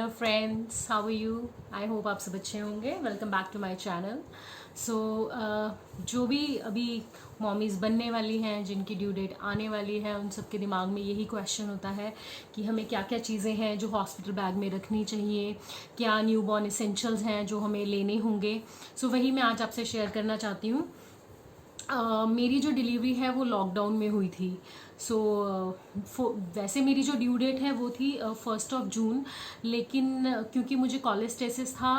Hello friends, how are you? I hope आप सब अच्छे होंगे। Welcome back to my channel. So जो भी अभी मॉमीज़ बनने वाली हैं, जिनकी ड्यू डेट आने वाली है, उन सब के दिमाग में यही क्वेश्चन होता है कि हमें क्या क्या चीज़ें हैं जो हॉस्पिटल बैग में रखनी चाहिए, क्या न्यूबॉर्न एसेंशियल्स हैं जो हमें लेने होंगे। सो वही मैं आज आपसे शेयर करना चाहती हूँ। मेरी जो डिलीवरी है वो लॉकडाउन में हुई थी। सो वैसे मेरी जो ड्यू डेट है वो थी 1 जून, लेकिन क्योंकि मुझे कॉलेस्टेसिस था,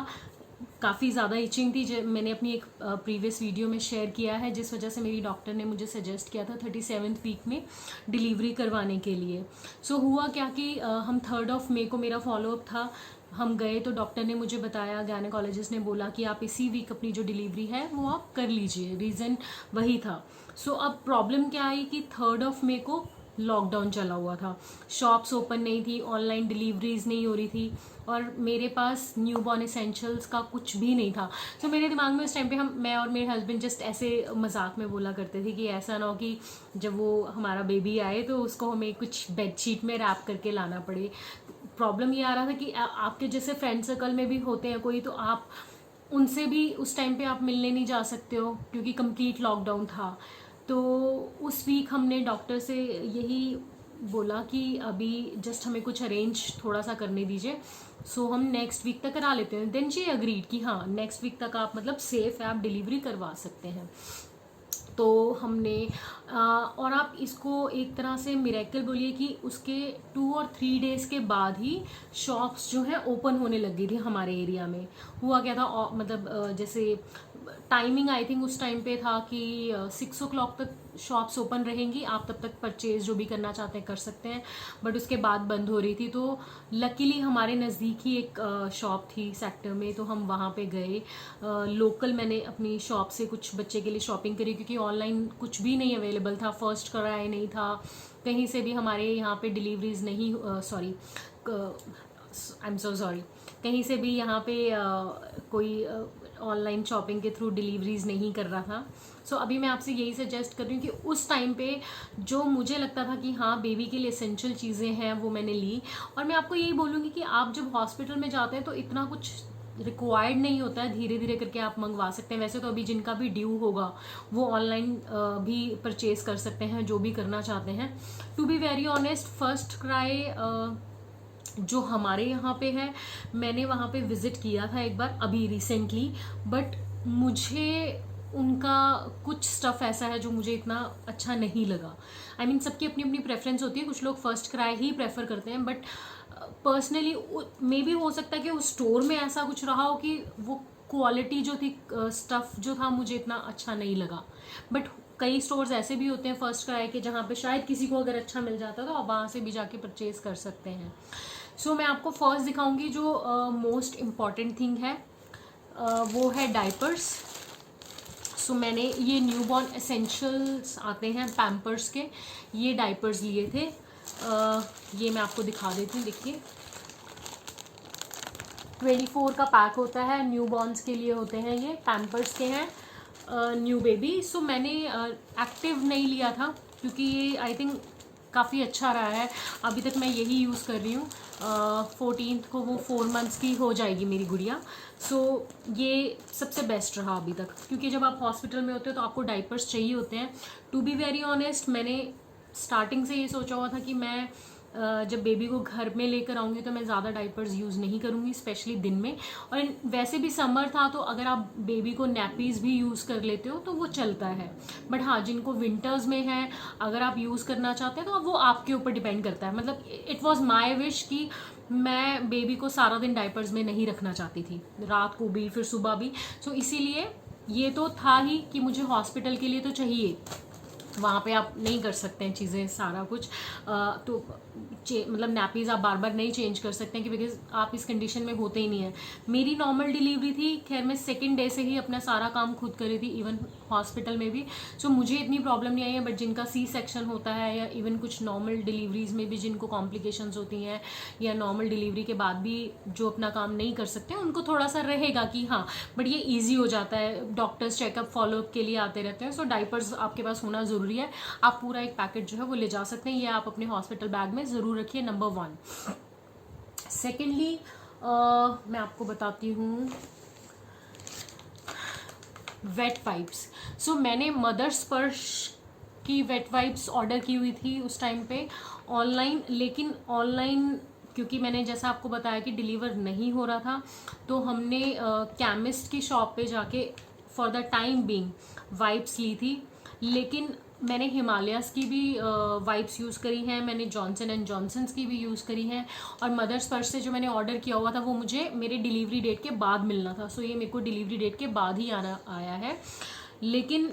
काफ़ी ज़्यादा इचिंग थी, मैंने अपनी एक प्रीवियस वीडियो में शेयर किया है, जिस वजह से मेरी डॉक्टर ने मुझे सजेस्ट किया था 37th वीक में डिलीवरी करवाने के लिए। सो हुआ क्या कि हम 3 मई को मेरा फॉलोअप था। हम गए तो डॉक्टर ने मुझे बताया, गायनेकोलॉजिस्ट ने बोला कि आप इसी वीक अपनी जो डिलीवरी है वो आप कर लीजिए। रीज़न वही था। सो अब प्रॉब्लम क्या आई कि 3 मई को लॉकडाउन चला हुआ था, शॉप्स ओपन नहीं थी, ऑनलाइन डिलीवरीज नहीं हो रही थी, और मेरे पास न्यूबॉर्न एसेंशियल्स का कुछ भी नहीं था। तो मेरे दिमाग में उस टाइम पे मैं और मेरे हस्बैंड जस्ट ऐसे मजाक में बोला करते थे कि ऐसा ना हो कि जब वो हमारा बेबी आए तो उसको हमें कुछ बेडशीट में रैप करके लाना पड़े। प्रॉब्लम ये आ रहा था कि आपके जैसे फ्रेंड सर्कल में भी होते हैं कोई, तो आप उनसे भी उस टाइम पे आप मिलने नहीं जा सकते हो क्योंकि कंप्लीट लॉकडाउन था। तो उस वीक हमने डॉक्टर से यही बोला कि अभी जस्ट हमें कुछ अरेंज थोड़ा सा करने दीजिए, सो हम नेक्स्ट वीक तक करा लेते हैं। देन शी अग्रीड कि हाँ, नेक्स्ट वीक तक आप मतलब सेफ है, आप डिलीवरी करवा सकते हैं। तो हमने और आप इसको एक तरह से मिरेकल बोलिए कि उसके 2 और 3 डेज के बाद ही शॉप्स जो है ओपन होने लग गई थी हमारे एरिया में। हुआ क्या था, मतलब जैसे टाइमिंग आई थिंक उस टाइम पे था कि 6 o'clock तक शॉप्स ओपन रहेंगी, आप तब तक परचेज जो भी करना चाहते हैं कर सकते हैं, बट उसके बाद बंद हो रही थी। तो लकीली हमारे नज़दीक ही एक शॉप थी सेक्टर में, तो हम वहाँ पे गए। लोकल मैंने अपनी शॉप से कुछ बच्चे के लिए शॉपिंग करी, क्योंकि ऑनलाइन कुछ भी नहीं अवेलेबल था, फर्स्ट क्राई नहीं था, कहीं से भी हमारे यहाँ पे डिलीवरीज नहीं, sorry, I am so sorry, कहीं से भी यहाँ पे कोई ऑनलाइन शॉपिंग के थ्रू डिलीवरीज नहीं कर रहा था। सो अभी मैं आपसे यही सजेस्ट कर रही हूँ कि उस टाइम पे जो मुझे लगता था कि हाँ बेबी के लिए एसेंशियल चीज़ें हैं वो मैंने ली। और मैं आपको यही बोलूँगी कि आप जब हॉस्पिटल में जाते हैं तो इतना कुछ रिक्वायर्ड नहीं होता है, धीरे धीरे करके आप मंगवा सकते हैं। वैसे तो अभी जिनका भी ड्यू होगा वो ऑनलाइन भी परचेज कर सकते हैं, जो भी करना चाहते हैं। To be very honest, first cry जो हमारे यहाँ पे है, मैंने वहाँ पे विज़िट किया था एक बार अभी रिसेंटली, बट मुझे उनका कुछ स्टफ़ ऐसा है जो मुझे इतना अच्छा नहीं लगा। आई मीन सबकी अपनी अपनी प्रेफरेंस होती है, कुछ लोग फर्स्ट क्राई ही प्रेफर करते हैं, बट पर्सनली मे भी हो सकता है कि उस स्टोर में ऐसा कुछ रहा हो कि वो क्वालिटी जो थी, स्टफ़ जो था, मुझे इतना अच्छा नहीं लगा। बट कई स्टोर्स ऐसे भी होते हैं फर्स्ट क्राई के जहाँ पे शायद किसी को अगर अच्छा मिल जाता तो आप वहाँ से भी जाके परचेज कर सकते हैं। सो मैं आपको फर्स्ट दिखाऊंगी जो मोस्ट इम्पॉर्टेंट थिंग है, वो है डाइपर्स। सो मैंने ये न्यूबॉर्न एसेंशियल्स आते हैं पैम्पर्स के, ये डाइपर्स लिए थे। ये मैं आपको दिखा देती हूँ, देखिए 24 का पैक होता है, न्यूबॉर्न्स के लिए होते हैं, ये पैम्पर्स के हैं, न्यू बेबी। सो मैंने एक्टिव नहीं लिया था क्योंकि ये आई थिंक काफ़ी अच्छा रहा है, अभी तक मैं यही यूज़ कर रही हूँ। 14th को वो 4 मंथ्स की हो जाएगी मेरी गुड़िया। सो ये सबसे बेस्ट रहा अभी तक, क्योंकि जब आप हॉस्पिटल में होते हो तो आपको डाइपर्स चाहिए होते हैं। टू बी वेरी ऑनेस्ट, मैंने स्टार्टिंग से ये सोचा हुआ था कि मैं जब बेबी को घर में लेकर आऊँगी तो मैं ज़्यादा डाइपर्स यूज़ नहीं करूँगी, स्पेशली दिन में। और वैसे भी समर था तो अगर आप बेबी को नैपीज़ भी यूज़ कर लेते हो तो वो चलता है। बट हाँ, जिनको विंटर्स में है, अगर आप यूज़ करना चाहते हैं तो वो आपके ऊपर डिपेंड करता है। मतलब इट वॉज माई विश कि मैं बेबी को सारा दिन डाइपर्स में नहीं रखना चाहती थी, रात को भी फिर सुबह भी। सो इसीलिए ये तो था ही कि मुझे हॉस्पिटल के लिए तो चाहिए, वहाँ पे आप नहीं कर सकते हैं चीज़ें सारा कुछ, तो मतलब नैपीज़ आप बार बार नहीं चेंज कर सकते हैं कि बिकॉज आप इस कंडीशन में होते ही नहीं है। मेरी नॉर्मल डिलीवरी थी, खैर मैं सेकंड डे से ही अपना सारा काम खुद करी थी, इवन हॉस्पिटल में भी। सो मुझे इतनी प्रॉब्लम नहीं आई है, बट जिनका सी सेक्शन होता है या इवन कुछ नॉर्मल डिलीवरीज में भी जिनको कॉम्प्लिकेशंस होती हैं, या नॉर्मल डिलीवरी के बाद भी जो अपना काम नहीं कर सकते, उनको थोड़ा सा रहेगा कि हाँ, बट ये ईजी हो जाता है, डॉक्टर्स चेकअप फॉलोअप के लिए आते रहते हैं। सो डाइपर्स आपके पास होना ज़रूरी है, आप पूरा एक पैकेट जो है वो ले जा सकते हैं, ये आप अपने हॉस्पिटल बैग में ज़रूर रखिए, नंबर 1। सेकेंडली मैं आपको बताती हूँ वेट वाइप्स। सो मैंने मदर स्पर्श की वेट वाइप्स ऑर्डर की हुई थी उस टाइम पे ऑनलाइन, लेकिन ऑनलाइन क्योंकि मैंने जैसा आपको बताया कि डिलीवर नहीं हो रहा था, तो हमने केमिस्ट की शॉप पे जाके for the time being wipes ली थी। लेकिन मैंने हिमालयाज़ की भी वाइप्स यूज़ करी हैं, मैंने जॉनसन एंड जॉनसन्स की भी यूज़ करी हैं, और मदर स्पर्श से जो मैंने ऑर्डर किया हुआ था वो मुझे मेरे डिलीवरी डेट के बाद मिलना था। सो ये मेरे को डिलीवरी डेट के बाद ही आया है। लेकिन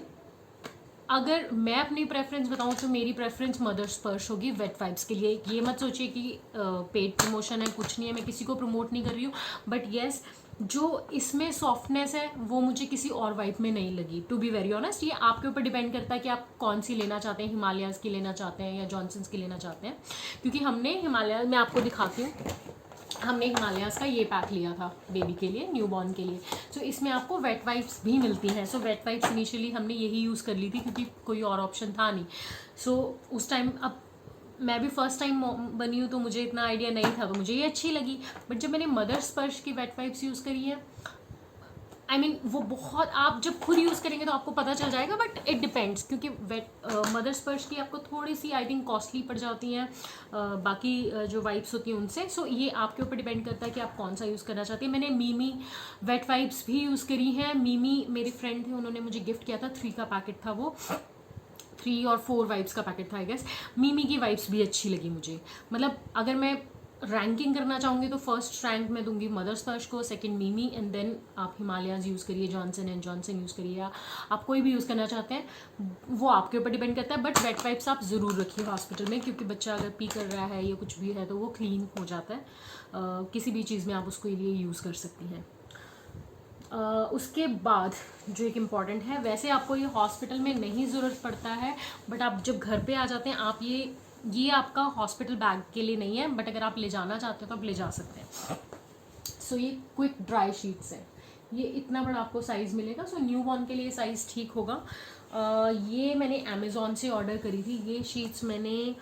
अगर मैं अपनी प्रेफरेंस बताऊं तो मेरी प्रेफरेंस मदर स्पर्श होगी वेट वाइप्स के लिए। ये मत सोचिए कि पेड प्रमोशन है, कुछ नहीं है, मैं किसी को प्रमोट नहीं कर रही हूँ, बट येस जो इसमें सॉफ्टनेस है वो मुझे किसी और वाइप में नहीं लगी, टू बी वेरी ऑनेस्ट। ये आपके ऊपर डिपेंड करता है कि आप कौन सी लेना चाहते हैं, हिमालयाज़ की लेना चाहते हैं या जॉनसन्स की लेना चाहते हैं। क्योंकि हमने हिमालय, मैं आपको दिखाती हूँ, हमने हिमालयाज़ का ये पैक लिया था बेबी के लिए, न्यूबॉर्न के लिए। सो इसमें आपको वेट वाइप्स भी मिलती हैं। सो वेट वाइप्स इनिशियली हमने यही यूज़ कर ली थी क्योंकि कोई और ऑप्शन था नहीं। सो उस टाइम, अब मैं भी फर्स्ट टाइम बनी हूँ तो मुझे इतना आइडिया नहीं था, तो मुझे ये अच्छी लगी। बट जब मैंने मदर स्पर्श की वेट वाइप्स यूज़ करी है, आई मीन वो बहुत, आप जब खुद यूज़ करेंगे तो आपको पता चल जाएगा, बट इट डिपेंड्स, क्योंकि मदर स्पर्श की आपको थोड़ी सी आई थिंक कॉस्टली पड़ जाती हैं बाकी जो वाइप्स होती हैं उनसे। सो ये आपके ऊपर डिपेंड करता है कि आप कौन सा यूज़ करना चाहते हैं। मैंने मीमी वेट वाइप्स भी यूज़ करी हैं। मीमी मेरे फ्रेंड थे, उन्होंने मुझे गिफ्ट किया था, 3 का पैकेट था वो, 3 और 4 वाइप्स का पैकेट था आई गेस। मीमी की वाइप्स भी अच्छी लगी मुझे। मतलब अगर मैं रैंकिंग करना चाहूँगी तो फर्स्ट रैंक मैं दूंगी मदर स्पर्श को, सेकंड मीमी, एंड देन आप हिमालयाज़ यूज़ करिए, जॉनसन एंड जॉनसन यूज़ करिए, या आप कोई भी यूज़ करना चाहते हैं, वो आपके ऊपर डिपेंड करता है। बट वेट वाइप्स आप ज़रूर रखिए हॉस्पिटल में, क्योंकि बच्चा अगर पी कर रहा है या कुछ भी है तो वो क्लीन हो जाता है। किसी भी चीज़ में आप उसको लिए यूज़ कर सकती हैं। उसके बाद जो एक इम्पॉर्टेंट है, वैसे आपको ये हॉस्पिटल में नहीं ज़रूरत पड़ता है, बट आप जब घर पे आ जाते हैं, आप ये आपका हॉस्पिटल बैग के लिए नहीं है, बट अगर आप ले जाना चाहते हो तो आप ले जा सकते हैं। सो ये क्विक ड्राई शीट्स है, ये इतना बड़ा आपको साइज़ मिलेगा। सो न्यू बॉर्न के लिए साइज़ ठीक होगा। ये मैंने अमेज़ॉन से ऑर्डर करी थी। ये शीट्स मैंने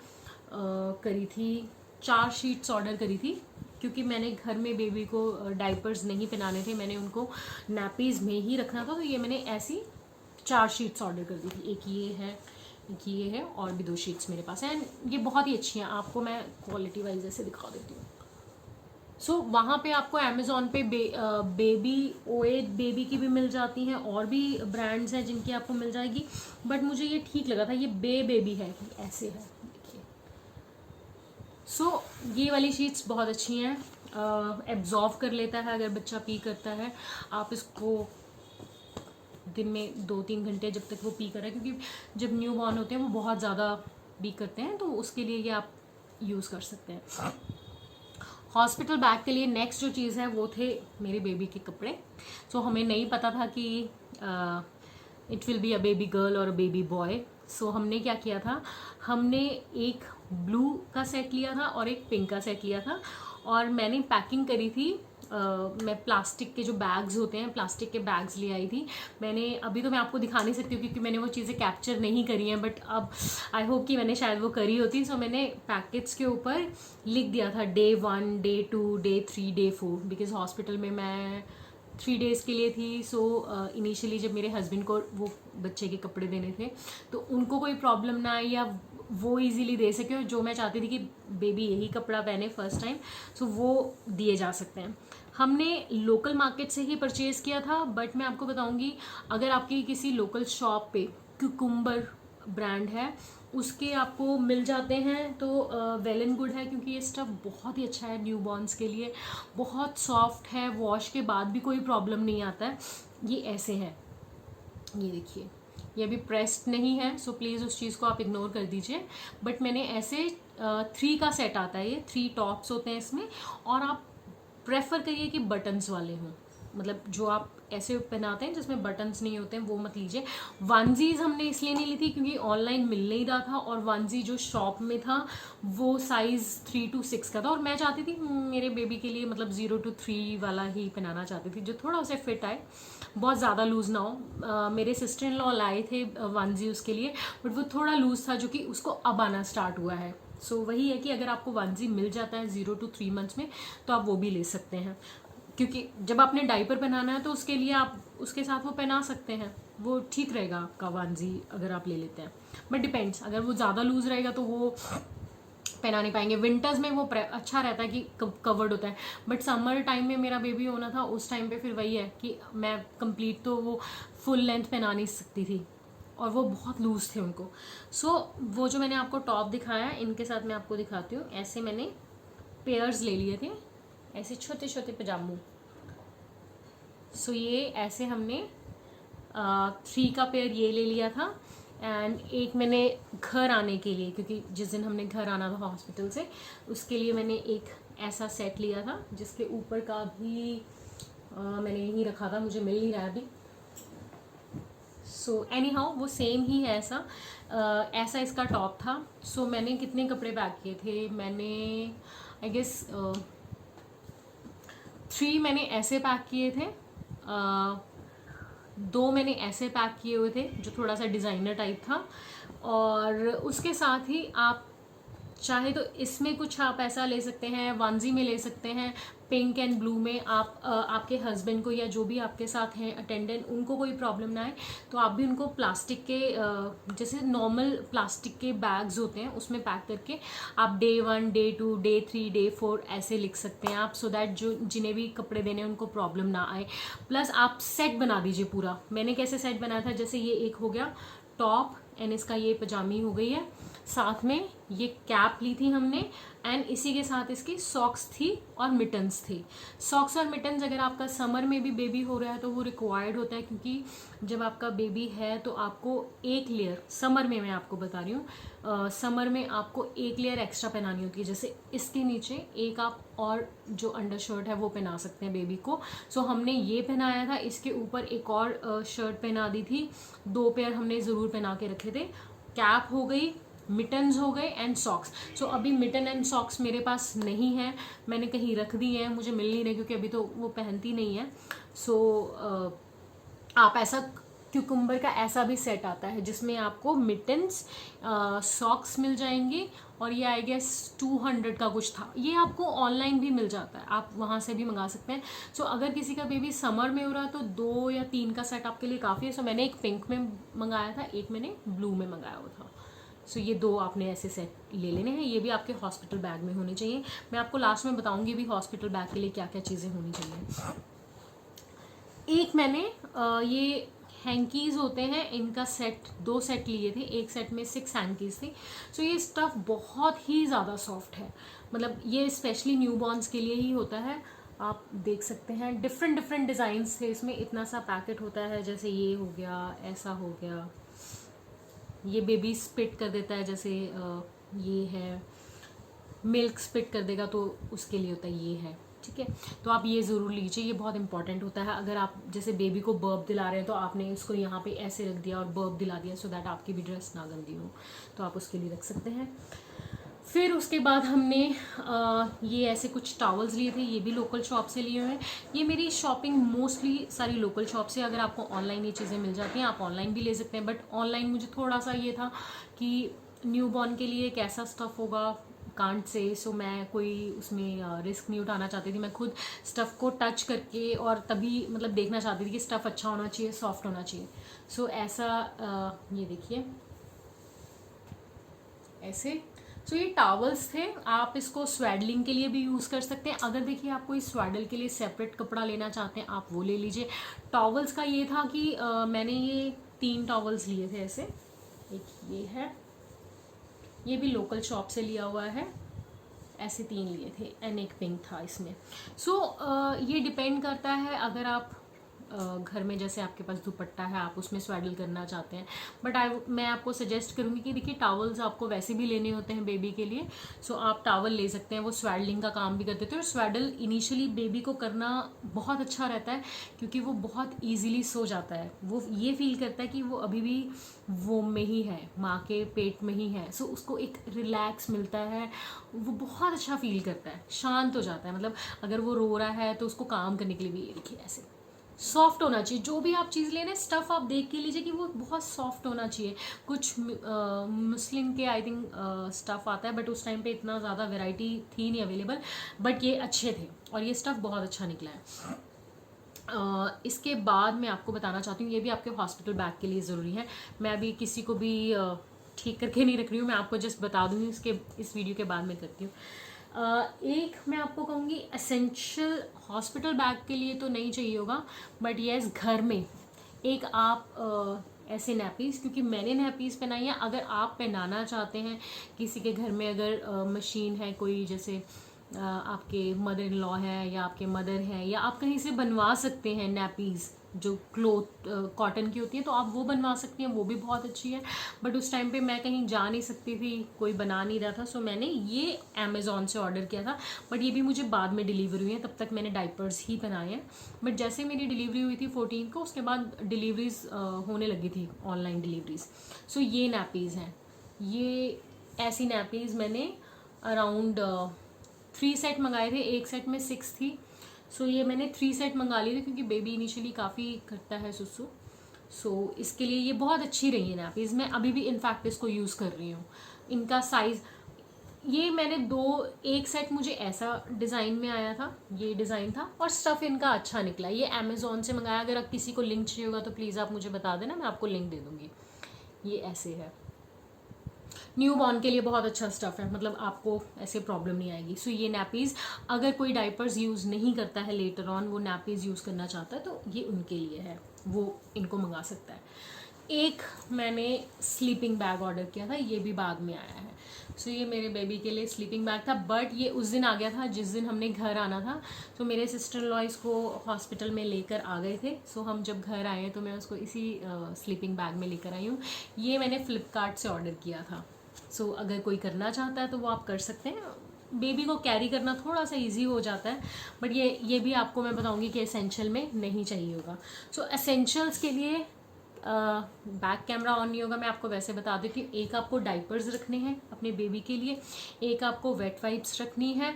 करी थी, 4 शीट्स ऑर्डर करी थी, क्योंकि मैंने घर में बेबी को डाइपर्स नहीं पहनाने थे, मैंने उनको नैपीज़ में ही रखना था। तो ये मैंने ऐसी 4 शीट्स ऑर्डर कर दी थी। एक ये है, एक ये है, और भी 2 शीट्स मेरे पास हैं। एंड ये बहुत ही अच्छी हैं, आपको मैं क्वालिटी वाइज ऐसे दिखा देती हूँ। सो वहाँ पे आपको अमेज़ॉन पे बेबी ओएड बेबी की भी मिल जाती हैं, और भी ब्रांड्स हैं जिनकी आपको मिल जाएगी, बट मुझे ये ठीक लगा था। ये बेबी है, ऐसे है, देखिए। सो ये वाली शीट्स बहुत अच्छी हैं, एब्जॉर्व कर लेता है अगर बच्चा पी करता है। आप इसको दिन में 2-3 घंटे जब तक वो पी कर रहा है, क्योंकि जब न्यू बॉर्न होते हैं वो बहुत ज़्यादा पी करते हैं, तो उसके लिए ये आप यूज़ कर सकते हैं। हॉस्पिटल बैग के लिए नेक्स्ट जो चीज़ है वो थे मेरे बेबी के कपड़े। सो हमें नहीं पता था कि it will be a baby girl और अ बेबी बॉय। सो हमने क्या किया था, हमने एक ब्लू का सेट लिया था और एक पिंक का सेट लिया था, और मैंने पैकिंग करी थी। मैं प्लास्टिक के जो बैग्स होते हैं, प्लास्टिक के बैग्स ले आई थी मैंने। अभी तो मैं आपको दिखा नहीं सकती हूँ क्योंकि मैंने वो चीज़ें कैप्चर नहीं करी हैं, बट अब आई होप कि मैंने शायद वो करी होती। सो मैंने पैकेट्स के ऊपर लिख दिया था Day 1, Day 2, Day 3, Day 4, because hospital में मैं 3 डेज़ के लिए थी। सो इनिशियली जब मेरे हस्बैंड को वो बच्चे के कपड़े देने थे तो उनको कोई प्रॉब्लम ना आई, या वो इजीली दे सके, और जो मैं चाहती थी कि बेबी यही कपड़ा पहने फर्स्ट टाइम, सो वो दिए जा सकते हैं। हमने लोकल मार्केट से ही परचेज़ किया था, बट मैं आपको बताऊंगी, अगर आपकी किसी लोकल शॉप पे कुकुम्बर ब्रांड है उसके आपको मिल जाते हैं तो वेल एंड गुड है, क्योंकि ये स्टफ़ बहुत ही अच्छा है न्यूबॉर्न्स के लिए, बहुत सॉफ्ट है, वॉश के बाद भी कोई प्रॉब्लम नहीं आता है। ये ऐसे हैं, ये देखिए, ये अभी प्रेस्ड नहीं है, सो प्लीज़ उस चीज़ को आप इग्नोर कर दीजिए। बट मैंने ऐसे 3 का सेट आता है, ये 3 टॉप्स होते हैं इसमें, और आप प्रेफर करिए कि बटन्स वाले हों, मतलब जो आप ऐसे पहनाते हैं जिसमें बटन्स नहीं होते हैं वो मत लीजिए। वनजीज हमने इसलिए नहीं ली थी क्योंकि ऑनलाइन मिल नहीं रहा था, और वनजी जो शॉप में था वो साइज़ 3 to 6 का था, और मैं चाहती थी मेरे बेबी के लिए मतलब 0 to 3 वाला ही पहनाना चाहती थी, जो थोड़ा उसे फिट आए, बहुत ज़्यादा लूज़ ना हो। मेरे सिस्टर इन लॉ लाए थे वनजी उसके लिए, बट वो थोड़ा लूज़ था, जो कि उसको अब आना स्टार्ट हुआ है। सो वही है कि अगर आपको वनजी मिल जाता है 0 to 3 मंथ्स में तो आप वो भी ले सकते हैं, क्योंकि जब आपने डाइपर पहनाना है तो उसके लिए आप उसके साथ वो पहना सकते हैं, वो ठीक रहेगा आपका वनजी अगर आप ले लेते हैं। बट डिपेंड्स, अगर वो ज़्यादा लूज रहेगा तो वो पहना नहीं पाएंगे। विंटर्स में वो अच्छा रहता है कि कवर्ड होता है, बट समर टाइम में मेरा बेबी होना था, उस टाइम पे फिर वही है कि मैं कंप्लीट तो वो फुल लेंथ पहना नहीं सकती थी और वो बहुत लूज थे उनको। सो वो जो मैंने आपको टॉप दिखाया है इनके साथ मैं आपको दिखाती हूँ। ऐसे मैंने पेयर्स ले लिए थे, ऐसे छोटे छोटे पजामू। सो ये ऐसे हमने 3 का पेयर ये ले लिया था, एंड एक मैंने घर आने के लिए, क्योंकि जिस दिन हमने घर आना था हॉस्पिटल से, उसके लिए मैंने एक ऐसा सेट लिया था जिसके ऊपर का भी मैंने यहीं रखा था, मुझे मिल नहीं रहा है अभी। सो एनी हाउ वो सेम ही है ऐसा। ऐसा इसका टॉप था। सो मैंने कितने कपड़े पैक किए थे, मैंने आई गेस 3 मैंने ऐसे पैक किए थे, 2 मैंने ऐसे पैक किए हुए थे जो थोड़ा सा डिज़ाइनर टाइप था, और उसके साथ ही आप चाहे तो इसमें कुछ आप ऐसा ले सकते हैं, वनजी में ले सकते हैं, पिंक एंड ब्लू में। आप आपके हस्बैंड को या जो भी आपके साथ हैं अटेंडेंट, उनको कोई प्रॉब्लम ना आए तो आप भी उनको प्लास्टिक के जैसे नॉर्मल प्लास्टिक के बैग्स होते हैं उसमें पैक करके आप Day 1, Day 2, Day 3, Day 4 ऐसे लिख सकते हैं आप, सो दैट जो जिन्हें भी कपड़े देने उनको प्रॉब्लम ना आए। प्लस आप सेट बना दीजिए पूरा। मैंने कैसे सेट बनाया था, जैसे ये एक हो गया टॉप एंड इसका ये पजामी हो गई है, साथ में ये कैप ली थी हमने, एंड इसी के साथ इसकी सॉक्स थी और मिटन्स थी। सॉक्स और मिटन्स अगर आपका समर में भी बेबी हो रहा है तो वो रिक्वायर्ड होता है, क्योंकि जब आपका बेबी है तो आपको एक लेयर, समर में मैं आपको बता रही हूँ, समर में आपको एक लेयर एक्स्ट्रा पहनानी होती है। जैसे इसके नीचे एक आप और जो अंडर शर्ट है वो पहना सकते हैं बेबी को। सो हमने ये पहनाया था, इसके ऊपर एक और शर्ट पहना दी थी, 2 पेयर हमने ज़रूर पहना के रखे थे। कैप हो गई, मिटन्स हो गए एंड सॉक्स। सो अभी मिटन एंड सॉक्स मेरे पास नहीं है, मैंने कहीं रख दी है, मुझे मिल नहीं रहे क्योंकि अभी तो वो पहनती नहीं है। सो आप ऐसा क्यूकम्बर का ऐसा भी सेट आता है जिसमें आपको मिटन्स, सॉक्स मिल जाएंगे, और ये आई गेस 200 का कुछ था। ये आपको ऑनलाइन भी मिल जाता है, आप वहाँ से भी मंगा सकते हैं। सो अगर किसी का बेबी समर में हो रहा है तो 2 या 3 का सेट आपके लिए काफ़ी है। सो मैंने एक पिंक में मंगाया था, एक मैंने ब्लू में मंगाया हुआ था। सो ये 2 आपने ऐसे सेट ले लेने हैं। ये भी आपके हॉस्पिटल बैग में होने चाहिए। मैं आपको लास्ट में बताऊंगी भी हॉस्पिटल बैग के लिए क्या क्या चीज़ें होनी चाहिए। एक मैंने ये हैंकीज़ होते हैं, इनका सेट 2 सेट लिए थे, एक सेट में 6 हैंकीज़ थी। सो ये स्टफ़ बहुत ही ज़्यादा सॉफ्ट है, मतलब ये स्पेशली न्यूबॉर्न्स के लिए ही होता है। आप देख सकते हैं डिफरेंट डिफरेंट डिज़ाइंस थे इसमें। इतना सा पैकेट होता है, जैसे ये हो गया, ऐसा हो गया, ये बेबी स्पिट कर देता है, जैसे ये है मिल्क स्पिट कर देगा तो उसके लिए होता है, ये है, ठीक है। तो आप ये ज़रूर लीजिए, ये बहुत इंपॉर्टेंट होता है। अगर आप जैसे बेबी को बर्प दिला रहे हैं तो आपने उसको यहाँ पे ऐसे रख दिया और बर्प दिला दिया, सो दैट आपकी भी ड्रेस ना गंदी हो, तो आप उसके लिए रख सकते हैं। फिर उसके बाद हमने ये ऐसे कुछ टॉवल्स लिए थे, ये भी लोकल शॉप से लिए हुए हैं। ये मेरी शॉपिंग मोस्टली सारी लोकल शॉप से। अगर आपको ऑनलाइन ये चीज़ें मिल जाती हैं आप ऑनलाइन भी ले सकते हैं, बट ऑनलाइन मुझे थोड़ा सा ये था कि न्यूबॉर्न के लिए कैसा स्टफ़ होगा, कांट से, सो मैं कोई उसमें रिस्क नहीं उठाना चाहती थी। मैं खुद स्टफ़ को टच करके और तभी मतलब देखना चाहती थी कि स्टफ़ अच्छा होना चाहिए, सॉफ्ट होना चाहिए। सो ऐसा ये देखिए ऐसे। सो ये टॉवल्स थे, आप इसको स्वेडलिंग के लिए भी यूज़ कर सकते हैं। अगर देखिए आप कोई स्वेडल के लिए सेपरेट कपड़ा लेना चाहते हैं आप वो ले लीजिए। टॉवल्स का ये था कि मैंने ये 3 टॉवल्स लिए थे ऐसे। एक ये है, ये भी लोकल शॉप से लिया हुआ है, ऐसे 3 लिए थे, एंड एक पिंक था इसमें। सो ये डिपेंड करता है, अगर आप घर में जैसे आपके पास दुपट्टा है आप उसमें स्वेडल करना चाहते हैं, बट मैं आपको सजेस्ट करूँगी कि देखिए टॉवल्स आपको वैसे भी लेने होते हैं बेबी के लिए, सो आप टॉवल ले सकते हैं, वो स्वेडलिंग का काम भी कर देते हैं। और स्वेडल इनिशियली बेबी को करना बहुत अच्छा रहता है क्योंकि वो बहुत ईजिली सो जाता है, वो ये फील करता है कि वो अभी भी वोम में ही है, माँ के पेट में ही है। सो उसको एक रिलैक्स मिलता है, वो बहुत अच्छा फील करता है, शांत हो जाता है। मतलब अगर वो रो रहा है तो उसको काम करने के लिए भी ये देखिए ऐसे सॉफ्ट होना चाहिए। जो भी आप चीज़ लेना स्टफ़ आप देख के लीजिए कि वो बहुत सॉफ्ट होना चाहिए। कुछ मुस्लिम के आई थिंक स्टफ़ आता है, बट उस टाइम पे इतना ज़्यादा वैरायटी थी नहीं अवेलेबल, बट ये अच्छे थे और ये स्टफ़ बहुत अच्छा निकला है। इसके बाद मैं आपको बताना चाहती हूँ, ये भी आपके हॉस्पिटल बैग के लिए ज़रूरी है। मैं अभी किसी को भी ठीक करके नहीं रख रही हूँ, मैं आपको जस्ट बता दूँगी, इसके इस वीडियो के बाद मैं करती हूँ। एक मैं आपको कहूँगी एसेंशियल हॉस्पिटल बैग के लिए तो नहीं चाहिए होगा, बट येस घर में एक आप ऐसे नैपीज़, क्योंकि मैंने नैपीज़ पहनाई है, अगर आप पहनाना चाहते हैं किसी के घर में, अगर मशीन है कोई, जैसे आपके मदर इन लॉ है या आपके मदर हैं, या आप कहीं से बनवा सकते हैं नैपीज़ जो क्लोथ कॉटन की होती है, तो आप वो बनवा सकती हैं, वो भी बहुत अच्छी है। बट उस टाइम पे मैं कहीं जा नहीं सकती थी, कोई बना नहीं रहा था, सो मैंने ये अमेज़ॉन से ऑर्डर किया था, बट ये भी मुझे बाद में डिलीवर हुई है, तब तक मैंने डाइपर्स ही बनाए हैं। बट जैसे मेरी डिलीवरी हुई थी 14 को, उसके बाद डिलीवरीज होने लगी थी, ऑनलाइन डिलीवरीज। सो ये नैपीज़ हैं, ये ऐसी नैपीज़ मैंने अराउंड 3 सेट मंगाए थे, एक सेट में 6 थी। सो ये मैंने 3 सेट मंगा लिए थे, क्योंकि बेबी इनिशियली काफ़ी करता है सुसु। सो इसके लिए ये बहुत अच्छी रही है नैपीज़। मैं अभी भी इनफैक्ट इसको यूज़ कर रही हूँ। इनका साइज़, ये मैंने एक सेट मुझे ऐसा डिज़ाइन में आया था, ये डिज़ाइन था, और स्टफ़ इनका अच्छा निकला। ये अमेज़ॉन से मंगाया। अगर आप किसी को लिंक चाहिए होगा तो प्लीज़ आप मुझे बता देना, मैं आपको लिंक दे दूँगी। ये ऐसे है, न्यू बॉर्न के लिए बहुत अच्छा स्टफ़ है, मतलब आपको ऐसे प्रॉब्लम नहीं आएगी। सो ये नैपीज़, अगर कोई डाइपर्स यूज़ नहीं करता है लेटर ऑन, वो नैपीज़ यूज़ करना चाहता है, तो ये उनके लिए है, वो इनको मंगा सकता है। एक मैंने स्लीपिंग बैग ऑर्डर किया था, ये भी बाद में आया है। सो ये मेरे बेबी के लिए स्लीपिंग बैग था, बट ये उस दिन आ गया था जिस दिन हमने घर आना था। तो मेरे सिस्टर लॉ इसको हॉस्पिटल में लेकर आ गए थे। सो हम जब घर आए तो मैं उसको इसी स्लीपिंग बैग में लेकर आई हूँ। ये मैंने फ़्लिपकार्ट से ऑर्डर किया था। सो अगर कोई करना चाहता है तो वो आप कर सकते हैं। बेबी को कैरी करना थोड़ा सा इजी हो जाता है, बट ये भी आपको मैं बताऊंगी कि एसेंशियल में नहीं चाहिए होगा। सो एसेंशियल्स के लिए बैक कैमरा ऑन नहीं होगा, मैं आपको वैसे बता देती हूँ। एक आपको डाइपर्स रखने हैं अपने बेबी के लिए, एक आपको वेट वाइप्स रखनी है,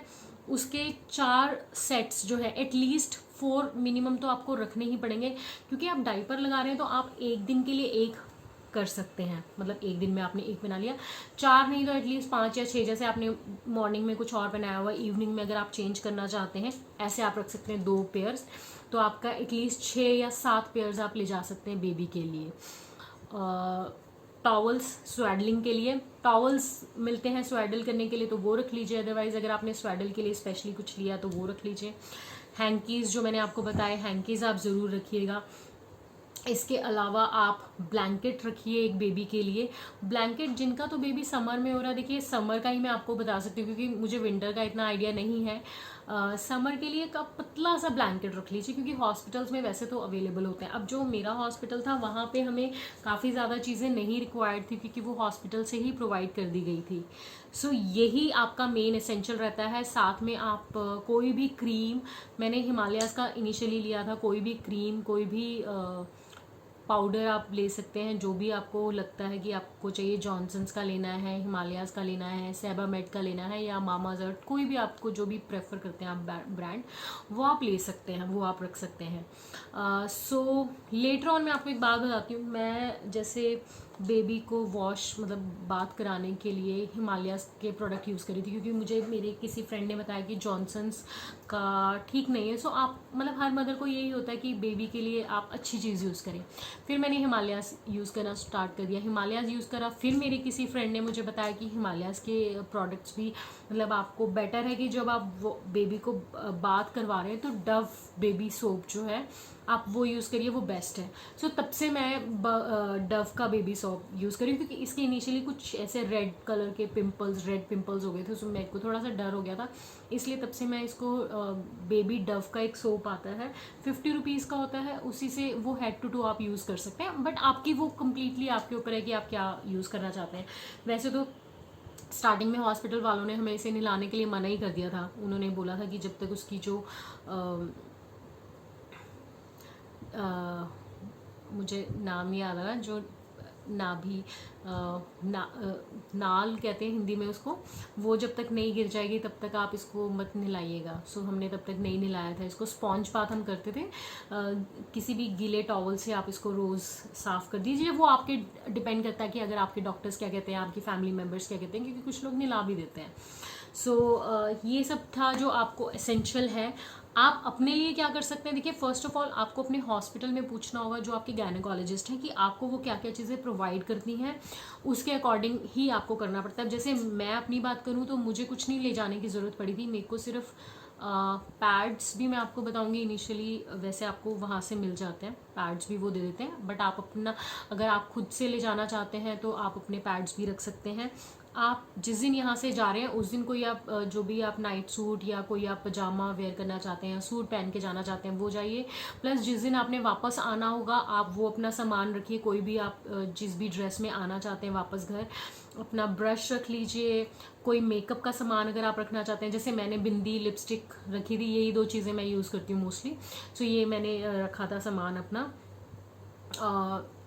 उसके 4 सेट्स जो है, एटलीस्ट 4 मिनिमम तो आपको रखने ही पड़ेंगे, क्योंकि आप डाइपर लगा रहे हैं तो आप एक दिन के लिए एक कर सकते हैं, मतलब एक दिन में आपने एक बना लिया, 4 नहीं तो एटलीस्ट 5 या 6, जैसे आपने मॉर्निंग में कुछ और बनाया हुआ, इवनिंग में अगर आप चेंज करना चाहते हैं, ऐसे आप रख सकते हैं 2 पेयर्स, तो आपका एटलीस्ट 6 या 7 पेयर्स आप ले जा सकते हैं बेबी के लिए। टॉवल्स स्वेडलिंग के लिए, टॉवल्स मिलते हैं स्वेडल करने के लिए, तो वो रख लीजिए। अदरवाइज अगर आपने स्वेडल के लिए स्पेशली कुछ लिया तो वो रख लीजिए। हैंकीज़ जो मैंने आपको बताया, हैंकीज़ आप ज़रूर रखिएगा। इसके अलावा आप ब्लैंकेट रखिए एक बेबी के लिए। ब्लैंकेट जिनका तो बेबी समर में हो रहा है, देखिए समर का ही मैं आपको बता सकती हूँ, क्योंकि मुझे विंटर का इतना आइडिया नहीं है। समर के लिए एक आप पतला सा ब्लैंकेट रख लीजिए, क्योंकि हॉस्पिटल्स में वैसे तो अवेलेबल होते हैं। अब जो मेरा हॉस्पिटल था वहाँ पे हमें काफ़ी ज़्यादा चीज़ें नहीं रिक्वायर्ड थी, क्योंकि वो हॉस्पिटल से ही प्रोवाइड कर दी गई थी। सो यही आपका मेन एसेंशियल रहता है। साथ में आप कोई भी क्रीम, मैंने हिमालयाज़ का इनिशियली लिया था, कोई भी क्रीम, कोई भी पाउडर आप ले सकते हैं, जो भी आपको लगता है कि आपको चाहिए। जॉनसन्स का लेना है, हिमालयाज़ का लेना है, सेबामेड का लेना है, या मामाअर्थ, कोई भी आपको जो भी प्रेफर करते हैं आप ब्रांड, वो आप ले सकते हैं, वो आप रख सकते हैं। सो लेटर ऑन मैं आपको एक बात बताती हूँ। मैं जैसे बेबी को वॉश, मतलब बात कराने के लिए हिमालयाज़ के प्रोडक्ट यूज़ करी थी, क्योंकि मुझे मेरे किसी फ्रेंड ने बताया कि जॉनसन्स का ठीक नहीं है। सो आप, मतलब हर मदर को यही होता है कि बेबी के लिए आप अच्छी चीज़ यूज़ करें। फिर मैंने हिमालयाज़ यूज़ करना स्टार्ट कर दिया, हिमालयाज़ यूज़ करा। फिर मेरे किसी फ्रेंड ने मुझे बताया कि हिमालयाज़ के प्रोडक्ट्स भी, मतलब आपको बेटर है कि जब आप वो बेबी को बात करवा रहे हैं तो डव बेबी सोप जो है आप वो यूज़ करिए, वो बेस्ट है। सो तब से मैं डव का बेबी सोप यूज़ करी, क्योंकि इसके इनिशियली कुछ ऐसे रेड कलर के पिंपल्स, रेड पिंपल्स हो गए थे, सो मेरे को थोड़ा सा डर हो गया था, इसलिए तब से मैं इसको बेबी डव का एक सोप आता है, 50 रुपीज़ का होता है, उसी से वो हेड टू टू आप यूज़ कर सकते हैं। बट आपकी वो कम्प्लीटली आपके ऊपर है कि आप क्या यूज़ करना चाहते हैं। वैसे तो स्टार्टिंग में हॉस्पिटल वालों ने हमें इसे नहलाने के लिए मना ही कर दिया था। उन्होंने बोला था कि जब तक उसकी जो मुझे नाम नहीं याद आ रहा, जो नाभि नाल कहते हैं हिंदी में उसको, वो जब तक नहीं गिर जाएगी तब तक आप इसको मत नहलाइएगा। सो हमने तब तक नहीं नहलाया था इसको। स्पॉन्ज बाथ हम करते थे, किसी भी गीले टॉवल से आप इसको रोज़ साफ़ कर दीजिए। वो आपके डिपेंड करता है कि अगर आपके डॉक्टर्स क्या कहते हैं, आपकी फैमिली मेम्बर्स क्या कहते हैं, क्योंकि कुछ लोग नहला भी देते हैं। सो ये सब था जो आपको एसेंशियल है। आप अपने लिए क्या कर सकते हैं, देखिए फर्स्ट ऑफ ऑल आपको अपने हॉस्पिटल में पूछना होगा जो आपके गायनेकोलॉजिस्ट हैं कि आपको वो क्या क्या चीज़ें प्रोवाइड करती हैं, उसके अकॉर्डिंग ही आपको करना पड़ता है। जैसे मैं अपनी बात करूँ तो मुझे कुछ नहीं ले जाने की ज़रूरत पड़ी थी, मेरे को सिर्फ पैड्स भी मैं आपको बताऊंगी इनिशियली वैसे आपको वहाँ से मिल जाते हैं, पैड्स भी वो दे देते हैं। बट आप अपना अगर आप खुद से ले जाना चाहते हैं तो आप अपने पैड्स भी रख सकते हैं। आप जिस दिन यहाँ से जा रहे हैं उस दिन कोई आप जो भी आप नाइट सूट या कोई आप पजामा वेयर करना चाहते हैं, सूट पहन के जाना चाहते हैं वो जाइए। प्लस जिस दिन आपने वापस आना होगा आप वो अपना सामान रखिए, कोई भी आप जिस भी ड्रेस में आना चाहते हैं वापस घर, अपना ब्रश रख लीजिए। कोई मेकअप का सामान अगर आप रखना चाहते हैं, जैसे मैंने बिंदी लिपस्टिक रखी थी, यही 2 चीज़ें मैं यूज़ करती हूँ मोस्टली। सो ये मैंने रखा था सामान अपना।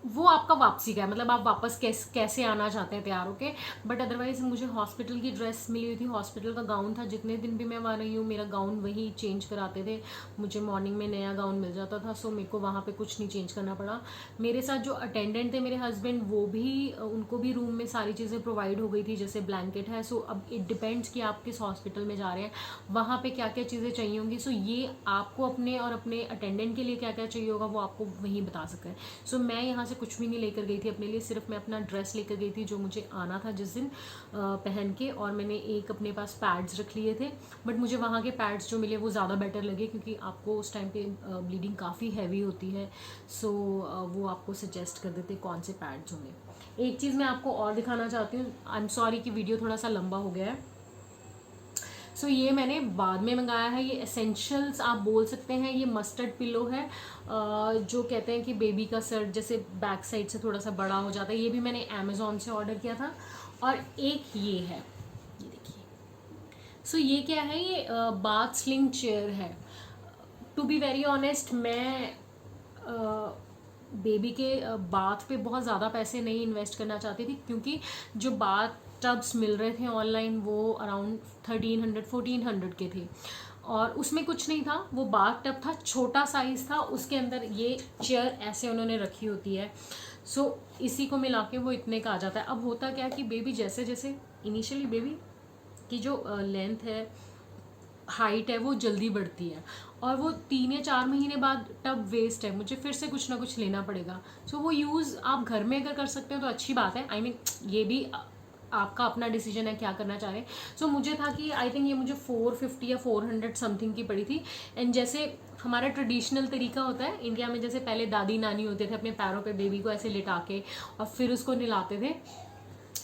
वो आपका वापसी का है, मतलब आप वापस कैसे आना चाहते हैं तैयार होके। बट अदरवाइज मुझे हॉस्पिटल की ड्रेस मिली हुई थी, हॉस्पिटल का गाउन था। जितने दिन भी मैं वहाँ रही हूँ मेरा गाउन वही चेंज कराते थे, मुझे मॉर्निंग में नया गाउन मिल जाता था। सो मेरे को वहाँ पे कुछ नहीं चेंज करना पड़ा। मेरे साथ जो अटेंडेंट थे मेरे हस्बैंड, वो भी उनको भी रूम में सारी चीज़ें प्रोवाइड हो गई थी, जैसे ब्लैंकेट है। सो अब इट डिपेंड्स कि आप किस हॉस्पिटल में जा रहे हैं, वहाँ पे क्या क्या चीज़ें चाहिए होंगी। सो ये आपको अपने और अपने अटेंडेंट के लिए क्या क्या चाहिए होगा वो आपको वहीं बता सकें। सो मैं यहाँ से कुछ भी नहीं लेकर गई थी अपने लिए, सिर्फ मैं अपना ड्रेस लेकर गई थी जो मुझे आना था जिस दिन पहन के, और मैंने एक अपने पास पैड्स रख लिए थे। बट मुझे वहाँ के पैड्स जो मिले वो ज़्यादा बेटर लगे, क्योंकि आपको उस टाइम पे ब्लीडिंग काफ़ी हैवी होती है। सो वो आपको सजेस्ट कर देते कौन से पैड्स होंगे। एक चीज़ मैं आपको और दिखाना चाहती हूँ, आई एम सॉरी कि वीडियो थोड़ा सा लंबा हो गया है। सो ये मैंने बाद में मंगाया है, ये एसेंशियल्स आप बोल सकते हैं। ये मस्टर्ड पिलो है, जो कहते हैं कि बेबी का सर जैसे बैक साइड से थोड़ा सा बड़ा हो जाता है। ये भी मैंने अमेज़ॉन से ऑर्डर किया था। और एक ये है, ये देखिए। सो ये क्या है, ये बाथ स्लिंग चेयर है। टू बी वेरी ऑनेस्ट, मैं बेबी के बाथ पे बहुत ज़्यादा पैसे नहीं इन्वेस्ट करना चाहती थी, क्योंकि जो बाथ टब्स मिल रहे थे ऑनलाइन वो अराउंड 1300-1400 के थे, और उसमें कुछ नहीं था। वो बाथ टब था, छोटा साइज़ था, उसके अंदर ये चेयर ऐसे उन्होंने रखी होती है। सो इसी को मिला के वो इतने का आ जाता है। अब होता क्या कि बेबी जैसे जैसे इनिशियली बेबी की जो लेंथ है, हाइट है, वो जल्दी बढ़ती है, और वो 3 या 4 महीने बाद टब वेस्ट है, मुझे फिर से कुछ ना कुछ लेना पड़ेगा। सो वो यूज़ आप घर में अगर कर सकते हो तो अच्छी बात है। आई मीन ये भी आपका अपना डिसीजन है क्या करना चाह रहे हैं। सो मुझे था कि आई थिंक ये मुझे 450 या 400 समथिंग की पड़ी थी। एंड जैसे हमारा ट्रेडिशनल तरीका होता है इंडिया में, जैसे पहले दादी नानी होते थे अपने पैरों पे बेबी को ऐसे लिटा के और फिर उसको नहलाते थे।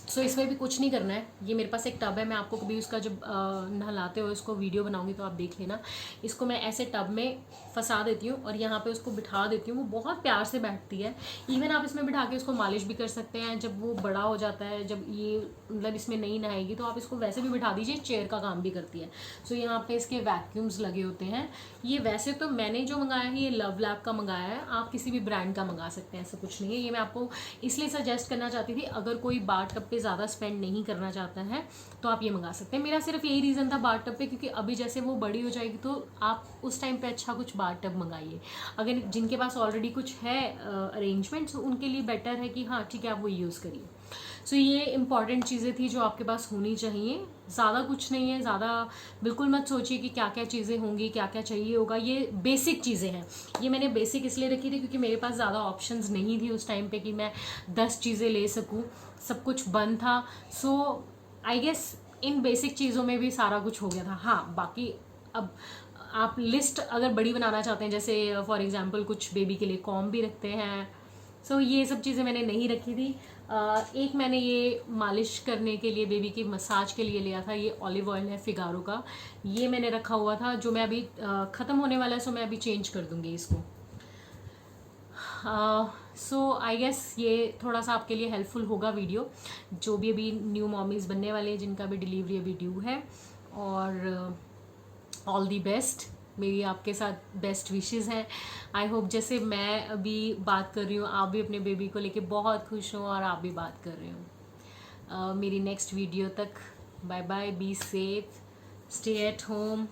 सो इसमें भी कुछ नहीं करना है। ये मेरे पास एक टब है, मैं आपको कभी उसका जब नहलाते हो इसको वीडियो बनाऊंगी तो आप देख लेना। इसको मैं ऐसे टब में फंसा देती हूँ और यहाँ पे उसको बिठा देती हूँ, वो बहुत प्यार से बैठती है। इवन आप इसमें बिठा के उसको मालिश भी कर सकते हैं। जब वो बड़ा हो जाता है, जब ये मतलब इसमें नहीं नहाएगी तो आप इसको वैसे भी बिठा दीजिए, चेयर का काम भी करती है। सो यहाँ पे इसके वैक्यूम्स लगे होते हैं। ये वैसे तो मैंने जो मंगाया है ये लव लैब का मंगाया है, आप किसी भी ब्रांड का मंगा सकते हैं, ऐसा कुछ नहीं है। ये मैं आपको इसलिए सजेस्ट करना चाहती थी, अगर कोई बाथ टब पे ज़्यादा स्पेंड नहीं करना चाहता है तो आप ये मंगा सकते हैं। मेरा सिर्फ यही रीज़न था बाथ टब पे, क्योंकि अभी जैसे वो बड़ी हो जाएगी तो आप उस टाइम पे अच्छा कुछ बाथ टब मंगाइए। अगर जिनके पास ऑलरेडी कुछ है अरेंजमेंट्स, उनके लिए बेटर है कि हाँ ठीक है आप वो यूज़ करिए। सो ये इंपॉर्टेंट चीज़ें थी जो आपके पास होनी चाहिए, ज़्यादा कुछ नहीं है। ज़्यादा बिल्कुल मत सोचिए कि क्या क्या चीज़ें होंगी, क्या क्या चाहिए होगा। ये बेसिक चीज़ें हैं। ये मैंने बेसिक इसलिए रखी थी क्योंकि मेरे पास ज़्यादा ऑप्शंस नहीं थी उस टाइम पे कि मैं 10 चीज़ें ले सकूं, सब कुछ बंद था। सो आई गेस इन बेसिक चीज़ों में भी सारा कुछ हो गया था। हाँ बाकी अब आप लिस्ट अगर बड़ी बनाना चाहते हैं, जैसे फॉर एग्जांपल कुछ बेबी के लिए कॉम भी रखते हैं, सो ये सब चीज़ें मैंने नहीं रखी थी। एक मैंने ये मालिश करने के लिए बेबी की मसाज के लिए लिया था, ये ऑलिव ऑयल है फिगारो का, ये मैंने रखा हुआ था जो मैं अभी ख़त्म होने वाला है। सो मैं अभी चेंज कर दूँगी इसको। सो आई गेस ये थोड़ा सा आपके लिए हेल्पफुल होगा वीडियो, जो भी अभी न्यू मॉमीज़ बनने वाले हैं जिनका भी डिलीवरी अभी ड्यू है। और ऑल दी बेस्ट। मेरी आपके साथ बेस्ट विशेस हैं। आई होप जैसे मैं अभी बात कर रही हूँ आप भी अपने बेबी को लेके बहुत खुश हो और आप भी बात कर रहे हो। मेरी नेक्स्ट वीडियो तक bye bye, be safe, stay at home.